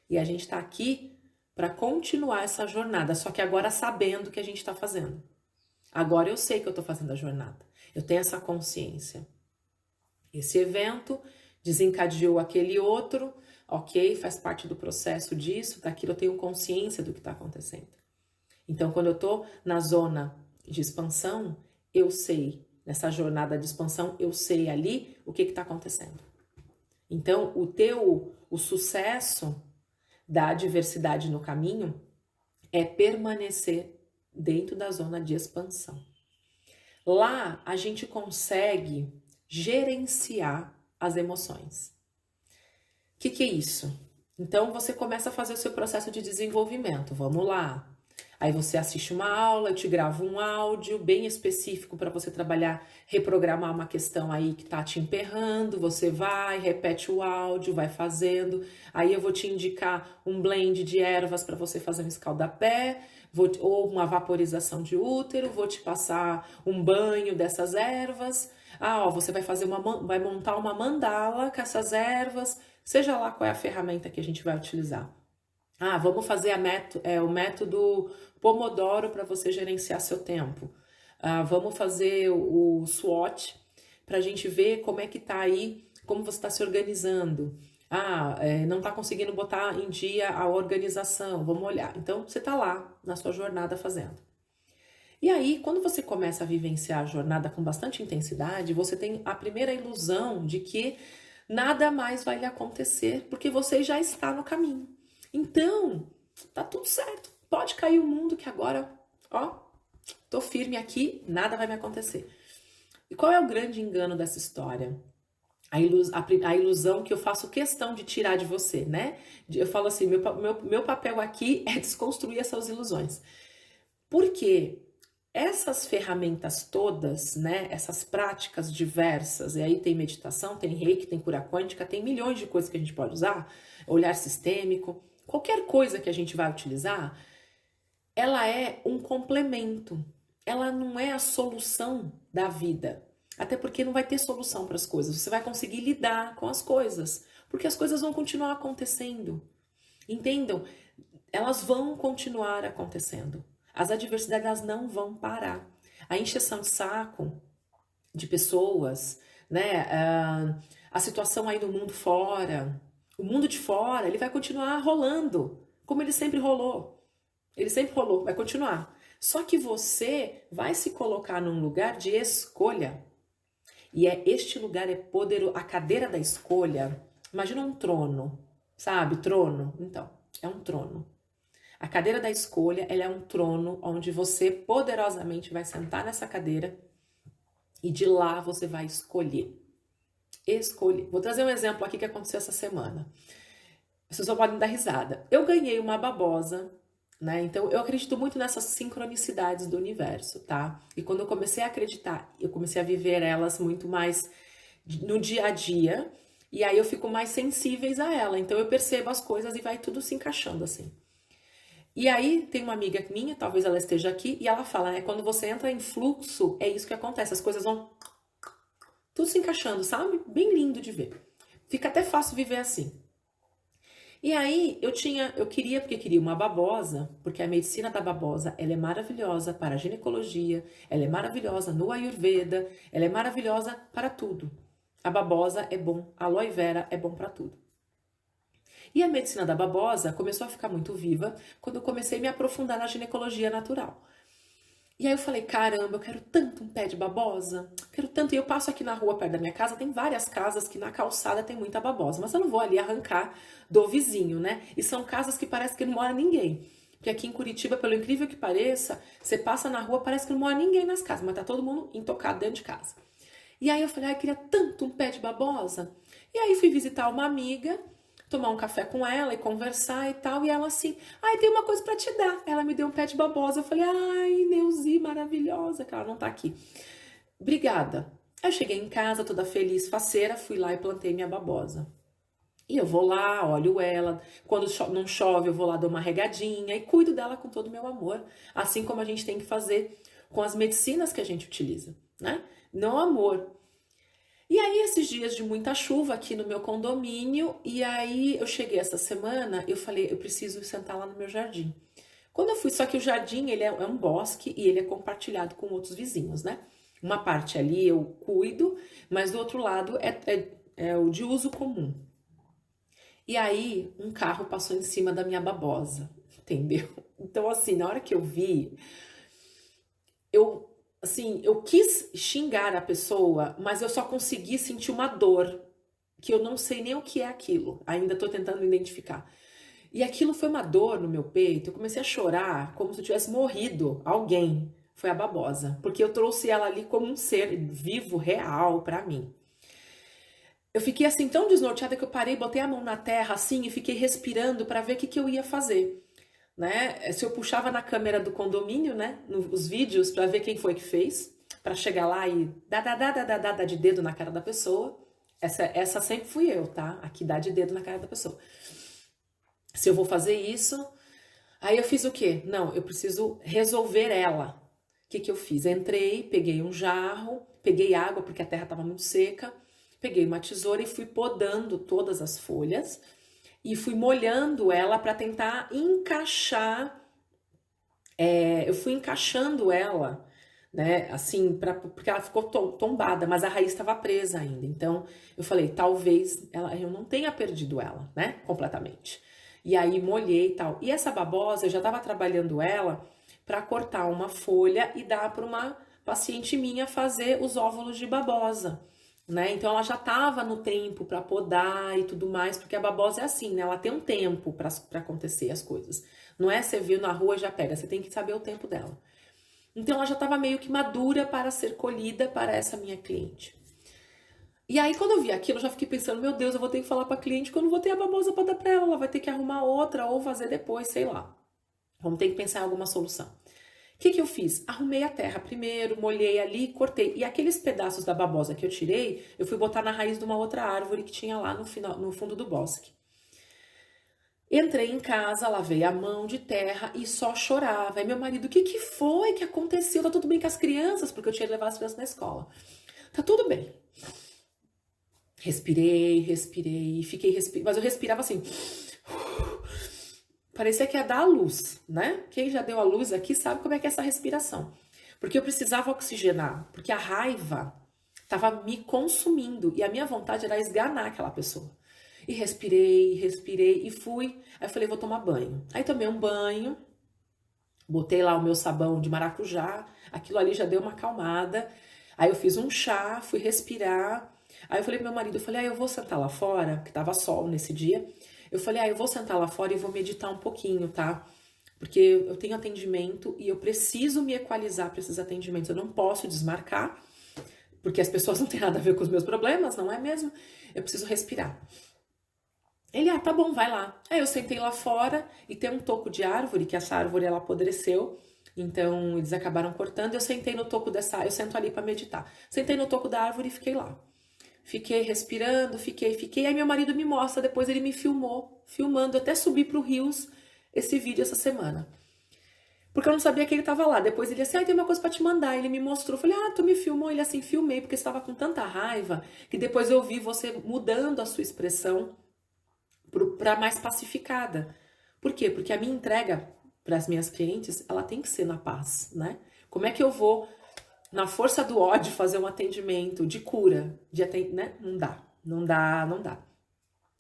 S1: E a gente tá aqui para continuar essa jornada, só que agora sabendo o que a gente tá fazendo. Agora eu sei que eu tô fazendo a jornada. Eu tenho essa consciência. Esse evento desencadeou aquele outro, ok, faz parte do processo disso, daquilo eu tenho consciência do que está acontecendo. Então, quando eu estou na zona de expansão, eu sei, nessa jornada de expansão, eu sei ali o que está acontecendo. Então, o sucesso da adversidade no caminho é permanecer dentro da zona de expansão. Lá, a gente consegue gerenciar as emoções. O que é isso? Então, você começa a fazer o seu processo de desenvolvimento. Vamos lá. Aí você assiste uma aula, eu te gravo um áudio bem específico para você trabalhar, reprogramar uma questão aí que tá te emperrando. Você vai, repete o áudio, vai fazendo. Aí eu vou te indicar um blend de ervas para você fazer um escaldapé, ou uma vaporização de útero, vou te passar um banho dessas ervas. Ah, ó, você vai vai montar uma mandala com essas ervas, seja lá qual é a ferramenta que a gente vai utilizar. Ah, vamos fazer o método Pomodoro para você gerenciar seu tempo. Ah, vamos fazer o SWOT para a gente ver como é que tá aí, como você está se organizando. Ah, não está conseguindo botar em dia a organização, vamos olhar. Então, você está lá na sua jornada fazendo. E aí, quando você começa a vivenciar a jornada com bastante intensidade, você tem a primeira ilusão de que nada mais vai lhe acontecer, porque você já está no caminho. Então, tá tudo certo. Pode cair o mundo que agora, ó, tô firme aqui, nada vai me acontecer. E qual é o grande engano dessa história? A ilusão que eu faço questão de tirar de você, né? Eu falo assim, meu papel aqui é desconstruir essas ilusões. Porque essas ferramentas todas, né, essas práticas diversas, e aí tem meditação, tem reiki, tem cura quântica, tem milhões de coisas que a gente pode usar, olhar sistêmico, qualquer coisa que a gente vai utilizar, ela é um complemento, ela não é a solução da vida, até porque não vai ter solução para as coisas, você vai conseguir lidar com as coisas, porque as coisas vão continuar acontecendo, entendam? Elas vão continuar acontecendo. As adversidades elas não vão parar. A encheção de saco de pessoas, né? A situação aí no mundo fora, o mundo de fora, ele vai continuar rolando, como ele sempre rolou. Ele sempre rolou, vai continuar. Só que você vai se colocar num lugar de escolha. E este lugar é poderoso. A cadeira da escolha, imagina um trono, sabe? Trono. Então, é um trono. A cadeira da escolha, ela é um trono onde você poderosamente vai sentar nessa cadeira e de lá você vai escolher. Escolher. Vou trazer um exemplo aqui que aconteceu essa semana. Vocês só podem dar risada. Eu ganhei uma babosa, né? Então eu acredito muito nessas sincronicidades do universo, tá? E quando eu comecei a acreditar, eu comecei a viver elas muito mais no dia a dia, e aí eu fico mais sensíveis a ela. Então eu percebo as coisas e vai tudo se encaixando assim. E aí tem uma amiga minha, talvez ela esteja aqui, e ela fala, né? Quando você entra em fluxo, é isso que acontece. As coisas vão tudo se encaixando, sabe? Bem lindo de ver. Fica até fácil viver assim. E aí eu queria, porque queria uma babosa, porque a medicina da babosa, ela é maravilhosa para a ginecologia, ela é maravilhosa no Ayurveda, ela é maravilhosa para tudo. A babosa é bom, a aloe vera é bom para tudo. E a medicina da babosa começou a ficar muito viva quando eu comecei a me aprofundar na ginecologia natural. E aí eu falei, caramba, eu quero tanto um pé de babosa, quero tanto. E eu passo aqui na rua perto da minha casa, tem várias casas que na calçada tem muita babosa, mas eu não vou ali arrancar do vizinho, né? E são casas que parece que não mora ninguém. Porque aqui em Curitiba, pelo incrível que pareça, você passa na rua, parece que não mora ninguém nas casas, mas tá todo mundo intocado dentro de casa. E aí eu falei, eu queria tanto um pé de babosa. E aí fui visitar uma amiga, tomar um café com ela e conversar e tal. E ela assim, tem uma coisa pra te dar. Ela me deu um pé de babosa. Eu falei, ai, Neuzi, maravilhosa, que ela não tá aqui. Obrigada. Aí eu cheguei em casa, toda feliz, faceira, fui lá e plantei minha babosa. E eu vou lá, olho ela. Quando não chove, eu vou lá, dou uma regadinha e cuido dela com todo o meu amor. Assim como a gente tem que fazer com as medicinas que a gente utiliza, né? No amor. E aí, esses dias de muita chuva aqui no meu condomínio, e aí eu cheguei essa semana, eu falei, eu preciso sentar lá no meu jardim. Quando eu fui, só que o jardim, ele é um bosque e ele é compartilhado com outros vizinhos, né? Uma parte ali eu cuido, mas do outro lado é o de uso comum. E aí, um carro passou em cima da minha babosa, entendeu? Então, assim, na hora que eu vi, eu quis xingar a pessoa, mas eu só consegui sentir uma dor, que eu não sei nem o que é aquilo, ainda tô tentando identificar. E aquilo foi uma dor no meu peito, eu comecei a chorar como se eu tivesse morrido alguém. Foi a babosa, porque eu trouxe ela ali como um ser vivo, real pra mim. Eu fiquei assim tão desnorteada que eu parei, botei a mão na terra assim e fiquei respirando pra ver o que eu ia fazer. Né? Se eu puxava na câmera do condomínio, né, nos vídeos para ver quem foi que fez, para chegar lá e dar de dedo na cara da pessoa. Essa sempre fui eu, tá? Aqui dá de dedo na cara da pessoa. Se eu vou fazer isso, aí eu fiz o quê? Não, eu preciso resolver ela. O que eu fiz? Entrei, peguei um jarro, peguei água porque a terra estava muito seca, peguei uma tesoura e fui podando todas as folhas e fui molhando ela para tentar encaixar. Eu fui encaixando ela, né? Assim, porque ela ficou tombada, mas a raiz estava presa ainda. Então eu falei, talvez eu não tenha perdido ela, né? Completamente. E aí molhei e tal. E essa babosa, eu já estava trabalhando ela para cortar uma folha e dar para uma paciente minha fazer os óvulos de babosa. Né? Então ela já estava no tempo para podar e tudo mais, porque a babosa é assim, né? Ela tem um tempo para acontecer as coisas. Não é você viu na rua e já pega, você tem que saber o tempo dela. Então ela já estava meio que madura para ser colhida para essa minha cliente. E aí quando eu vi aquilo, eu já fiquei pensando, meu Deus, eu vou ter que falar para a cliente que eu não vou ter a babosa para dar para ela, ela vai ter que arrumar outra ou fazer depois, sei lá. Vamos ter que pensar em alguma solução. O que eu fiz? Arrumei a terra primeiro, molhei ali, cortei. E aqueles pedaços da babosa que eu tirei, eu fui botar na raiz de uma outra árvore que tinha lá no fundo do bosque. Entrei em casa, lavei a mão de terra e só chorava. Aí meu marido, o que foi que aconteceu? Tá tudo bem com as crianças? Porque eu tinha que levar as crianças na escola. Tá tudo bem. Respirei, fiquei respirando. Mas eu respirava assim... Parecia que ia dar a luz, né? Quem já deu a luz aqui sabe como é que é essa respiração. Porque eu precisava oxigenar, porque a raiva estava me consumindo e a minha vontade era esganar aquela pessoa. E respirei e fui. Aí eu falei, vou tomar banho. Aí tomei um banho, botei lá o meu sabão de maracujá, aquilo ali já deu uma acalmada. Aí eu fiz um chá, fui respirar. Aí eu falei pro meu marido, eu vou sentar lá fora, que tava sol nesse dia. Eu falei, eu vou sentar lá fora e vou meditar um pouquinho, tá? Porque eu tenho atendimento e eu preciso me equalizar para esses atendimentos. Eu não posso desmarcar, porque as pessoas não têm nada a ver com os meus problemas, não é mesmo? Eu preciso respirar. Ele, tá bom, vai lá. Aí eu sentei lá fora e tem um toco de árvore, que essa árvore ela apodreceu. Então eles acabaram cortando. Eu sentei no toco eu sento ali para meditar. Sentei no toco da árvore e fiquei lá. Fiquei respirando, fiquei. Aí meu marido me mostra, depois ele me filmou, filmando, até subi pro rios, esse vídeo essa semana. Porque eu não sabia que ele tava lá. Depois ele disse, tem uma coisa pra te mandar. Ele me mostrou. Eu falei, tu me filmou? Ele assim, filmei, porque você estava com tanta raiva que depois eu vi você mudando a sua expressão para mais pacificada. Por quê? Porque a minha entrega para as minhas clientes, ela tem que ser na paz, né? Como é que eu vou, na força do ódio, fazer um atendimento de cura, né? Não dá.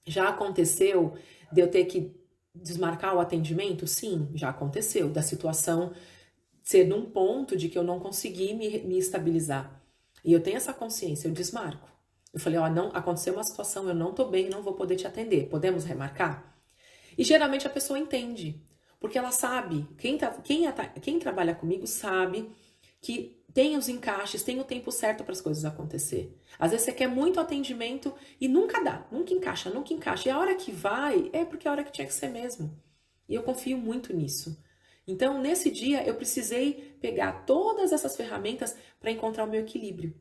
S1: Já aconteceu de eu ter que desmarcar o atendimento? Sim, já aconteceu. Da situação ser num ponto de que eu não consegui me estabilizar. E eu tenho essa consciência, eu desmarco. Eu falei, não, aconteceu uma situação, eu não tô bem, não vou poder te atender. Podemos remarcar? E geralmente a pessoa entende. Porque ela sabe, quem trabalha comigo sabe que tem os encaixes, tem o tempo certo para as coisas acontecer. Às vezes você quer muito atendimento e nunca dá, nunca encaixa. E a hora que vai, é porque é a hora que tinha que ser mesmo. E eu confio muito nisso. Então, nesse dia, eu precisei pegar todas essas ferramentas para encontrar o meu equilíbrio.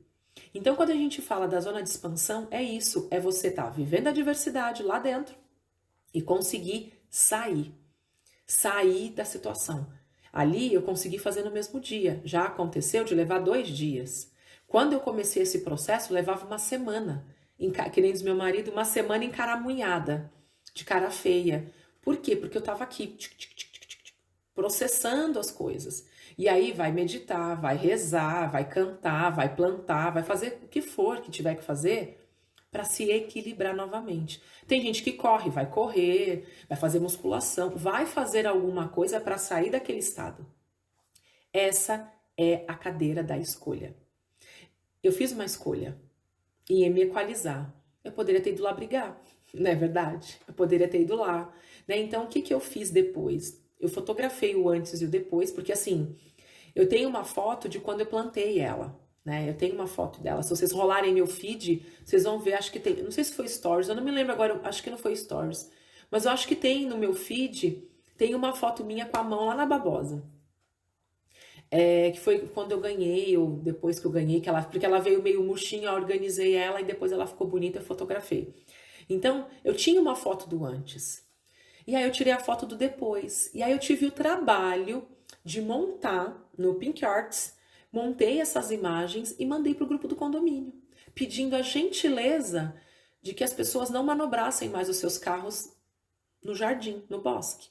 S1: Então, quando a gente fala da zona de expansão, é isso, é você estar vivendo a diversidade lá dentro e conseguir sair da situação. Ali eu consegui fazer no mesmo dia. Já aconteceu de levar 2 dias. Quando eu comecei esse processo, levava uma semana. Que nem diz meu marido, uma semana encaramunhada, de cara feia. Por quê? Porque eu estava aqui, processando as coisas. E aí vai meditar, vai rezar, vai cantar, vai plantar, vai fazer o que for que tiver que fazer para se equilibrar novamente. Tem gente que vai correr, vai fazer musculação, vai fazer alguma coisa para sair daquele estado. Essa é a cadeira da escolha. Eu fiz uma escolha em me equalizar. Eu poderia ter ido lá brigar, não é verdade? Eu poderia ter ido lá, né? Então, o que eu fiz depois? Eu fotografei o antes e o depois, porque assim, eu tenho uma foto de quando eu plantei ela, né? Eu tenho uma foto dela. Se vocês rolarem meu feed, vocês vão ver, acho que tem, não sei se foi Stories, eu não me lembro agora, acho que não foi Stories, mas eu acho que tem no meu feed, tem uma foto minha com a mão lá na babosa. Que foi quando eu ganhei, ou depois que eu ganhei, porque ela veio meio murchinha, eu organizei ela e depois ela ficou bonita, eu fotografei. Então, eu tinha uma foto do antes. E aí eu tirei a foto do depois. E aí eu tive o trabalho de montar no Pink Arts, montei essas imagens e mandei para o grupo do condomínio, pedindo a gentileza de que as pessoas não manobrassem mais os seus carros no jardim, no bosque.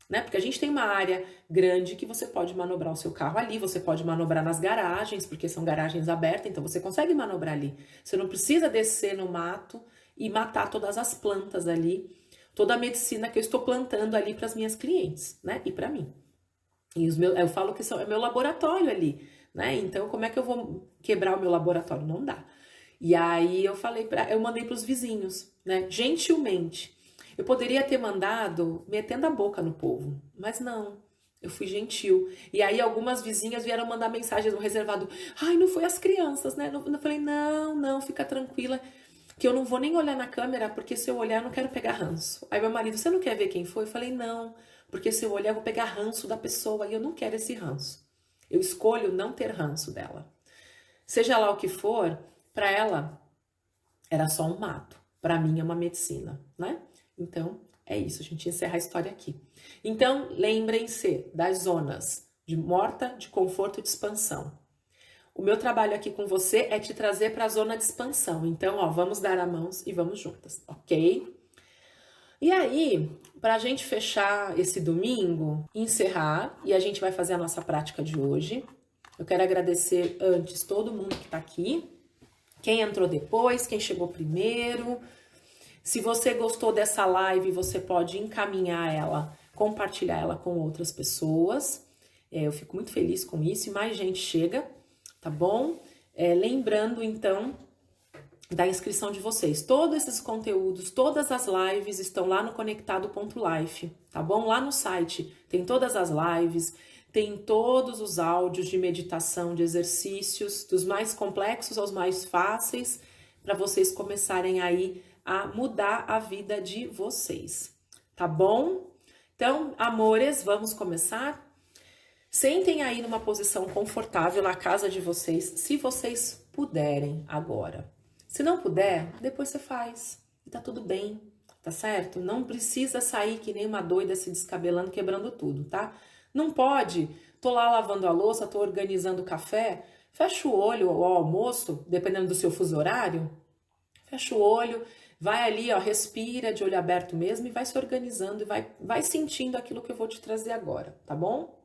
S1: Né? Porque a gente tem uma área grande que você pode manobrar o seu carro ali, você pode manobrar nas garagens, porque são garagens abertas, então você consegue manobrar ali. Você não precisa descer no mato e matar todas as plantas ali, toda a medicina que eu estou plantando ali para as minhas clientes, né? E para mim. E eu falo que é meu laboratório ali, né? Então, como é que eu vou quebrar o meu laboratório? Não dá. E aí eu mandei para os vizinhos, né? Gentilmente. Eu poderia ter mandado metendo a boca no povo, mas não. Eu fui gentil. E aí algumas vizinhas vieram mandar mensagens no reservado. Ai, não foi as crianças, né? Eu falei, não, fica tranquila, que eu não vou nem olhar na câmera, porque se eu olhar eu não quero pegar ranço. Aí meu marido, você não quer ver quem foi? Eu falei, não, porque se eu olhar eu vou pegar ranço da pessoa e eu não quero esse ranço. Eu escolho não ter ranço dela. Seja lá o que for, para ela era só um mato. Para mim é uma medicina, né? Então, é isso, a gente encerra a história aqui. Então, lembrem-se das zonas de morta, de conforto e de expansão. O meu trabalho aqui com você é te trazer para a zona de expansão. Então, vamos dar a mãos e vamos juntas, ok? E aí, para a gente fechar esse domingo, encerrar, e a gente vai fazer a nossa prática de hoje, eu quero agradecer antes todo mundo que está aqui, quem entrou depois, quem chegou primeiro. Se você gostou dessa live, você pode encaminhar ela, compartilhar ela com outras pessoas. Eu fico muito feliz com isso e mais gente chega, tá bom? Lembrando, então, da inscrição de vocês. Todos esses conteúdos, todas as lives estão lá no conectado.life, tá bom? Lá no site tem todas as lives, tem todos os áudios de meditação, de exercícios, dos mais complexos aos mais fáceis, para vocês começarem aí a mudar a vida de vocês, tá bom? Então, amores, vamos começar? Sentem aí numa posição confortável na casa de vocês, se vocês puderem agora. Se não puder, depois você faz, e tá tudo bem. tá certo? Não precisa sair que nem uma doida se descabelando, quebrando tudo, tá? Não pode, tô lá lavando a louça, tô organizando o café, fecha o olho ao almoço, dependendo do seu fuso horário, fecha o olho, vai ali, ó, respira de olho aberto mesmo e vai se organizando e vai sentindo aquilo que eu vou te trazer agora, tá bom?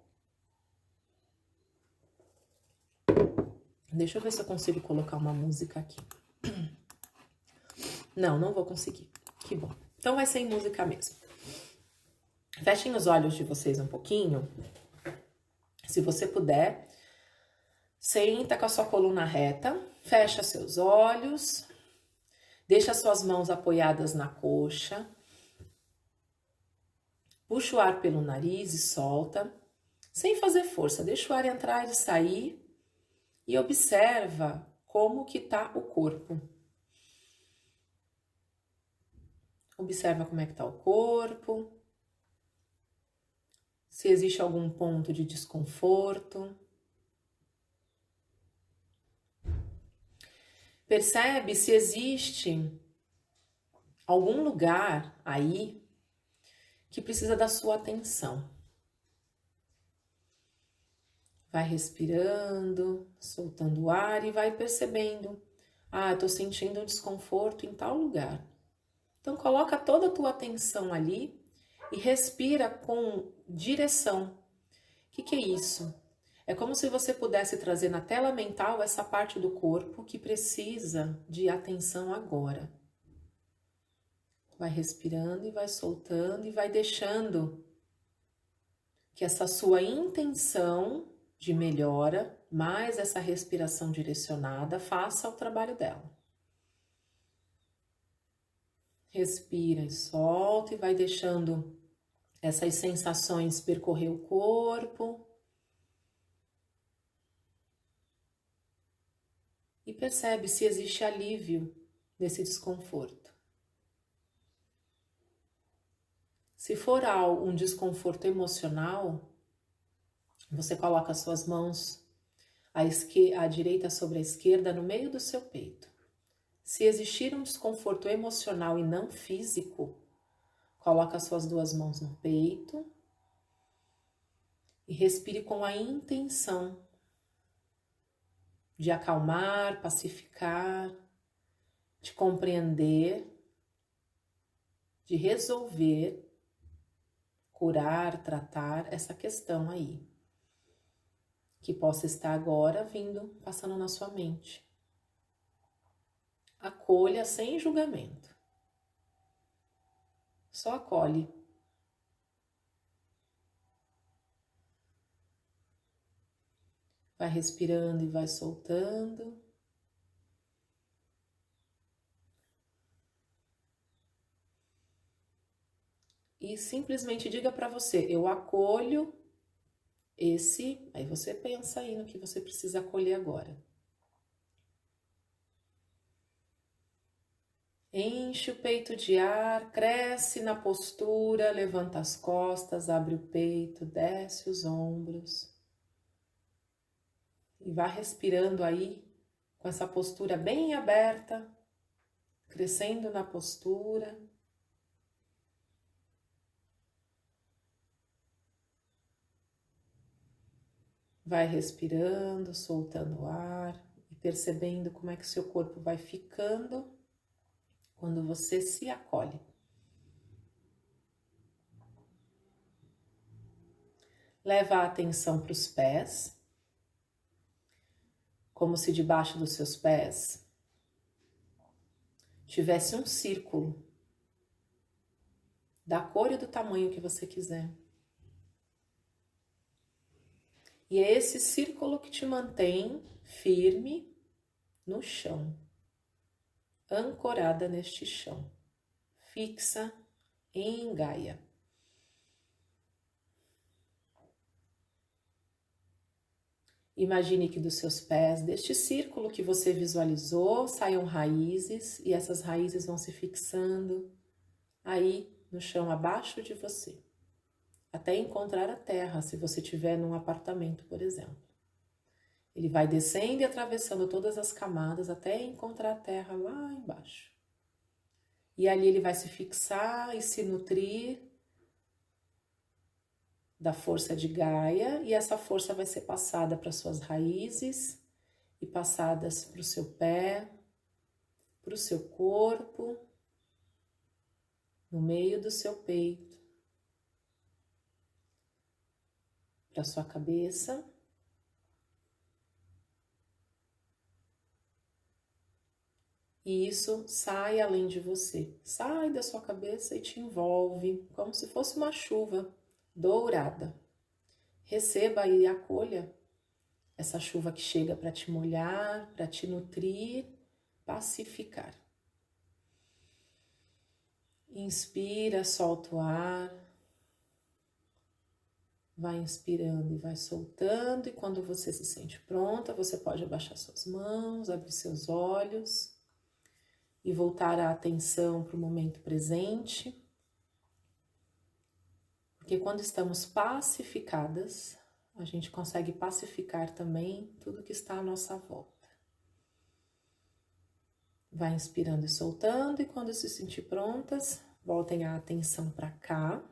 S1: Deixa eu ver se eu consigo colocar uma música aqui. Não, não vou conseguir. Que bom. Então vai ser em música mesmo. Fechem os olhos de vocês um pouquinho. Se você puder, senta com a sua coluna reta, fecha seus olhos, deixa suas mãos apoiadas na coxa, puxa o ar pelo nariz e solta, sem fazer força, deixa o ar entrar e sair e observa como que tá o corpo. Observa como é que tá o corpo, se existe algum ponto de desconforto. Percebe se existe algum lugar aí que precisa da sua atenção. Vai respirando, soltando o ar e vai percebendo. Ah, eu tô sentindo um desconforto em tal lugar. Então coloca toda a tua atenção ali e respira com direção. O que é isso? É como se você pudesse trazer na tela mental essa parte do corpo que precisa de atenção agora. Vai respirando e vai soltando e vai deixando que essa sua intenção de melhora, mais essa respiração direcionada, faça o trabalho dela. Respira e solta e vai deixando essas sensações percorrer o corpo. E percebe se existe alívio desse desconforto. Se for um desconforto emocional, você coloca as suas mãos à direita sobre a esquerda no meio do seu peito. Se existir um desconforto emocional e não físico, coloca as suas duas mãos no peito e respire com a intenção de acalmar, pacificar, de compreender, de resolver, curar, tratar essa questão aí, que possa estar agora vindo, passando na sua mente. Acolha sem julgamento. Só acolhe. Vai respirando e vai soltando. E simplesmente diga para você, eu acolho esse... Aí você pensa aí no que você precisa acolher agora. Enche o peito de ar, cresce na postura, levanta as costas, abre o peito, desce os ombros. E vá respirando aí, com essa postura bem aberta, crescendo na postura. Vai respirando, soltando o ar e percebendo como é que o seu corpo vai ficando quando você se acolhe. Leva a atenção para os pés, como se debaixo dos seus pés tivesse um círculo da cor e do tamanho que você quiser. E é esse círculo que te mantém firme no chão, ancorada neste chão, fixa em Gaia. Imagine que dos seus pés, deste círculo que você visualizou, saiam raízes e essas raízes vão se fixando aí no chão abaixo de você, até encontrar a terra, se você estiver num apartamento, por exemplo. Ele vai descendo e atravessando todas as camadas até encontrar a terra lá embaixo. E ali ele vai se fixar e se nutrir da força de Gaia, e essa força vai ser passada para suas raízes e passadas para o seu pé, para o seu corpo, no meio do seu peito, para sua cabeça. E isso sai além de você, sai da sua cabeça e te envolve, como se fosse uma chuva dourada. Receba e acolha essa chuva que chega para te molhar, para te nutrir, pacificar. Inspira, solta o ar. Vai inspirando e vai soltando. E quando você se sente pronta, você pode abaixar suas mãos, abrir seus olhos e voltar a atenção para o momento presente. Porque quando estamos pacificadas, a gente consegue pacificar também tudo que está à nossa volta. Vai inspirando e soltando, e quando se sentir prontas, voltem a atenção para cá.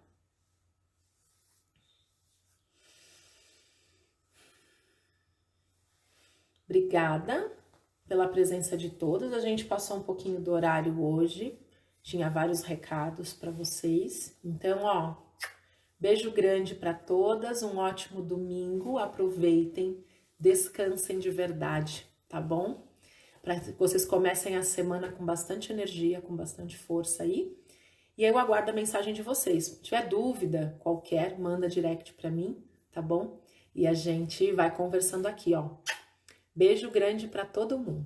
S1: Obrigada pela presença de todos. A gente passou um pouquinho do horário hoje, tinha vários recados para vocês. Então, ó, beijo grande para todas, um ótimo domingo, aproveitem, descansem de verdade, tá bom? Para que vocês comecem a semana com bastante energia, com bastante força aí. E aí eu aguardo a mensagem de vocês. Se tiver dúvida qualquer, manda direct para mim, tá bom? E a gente vai conversando aqui, ó. Beijo grande para todo mundo.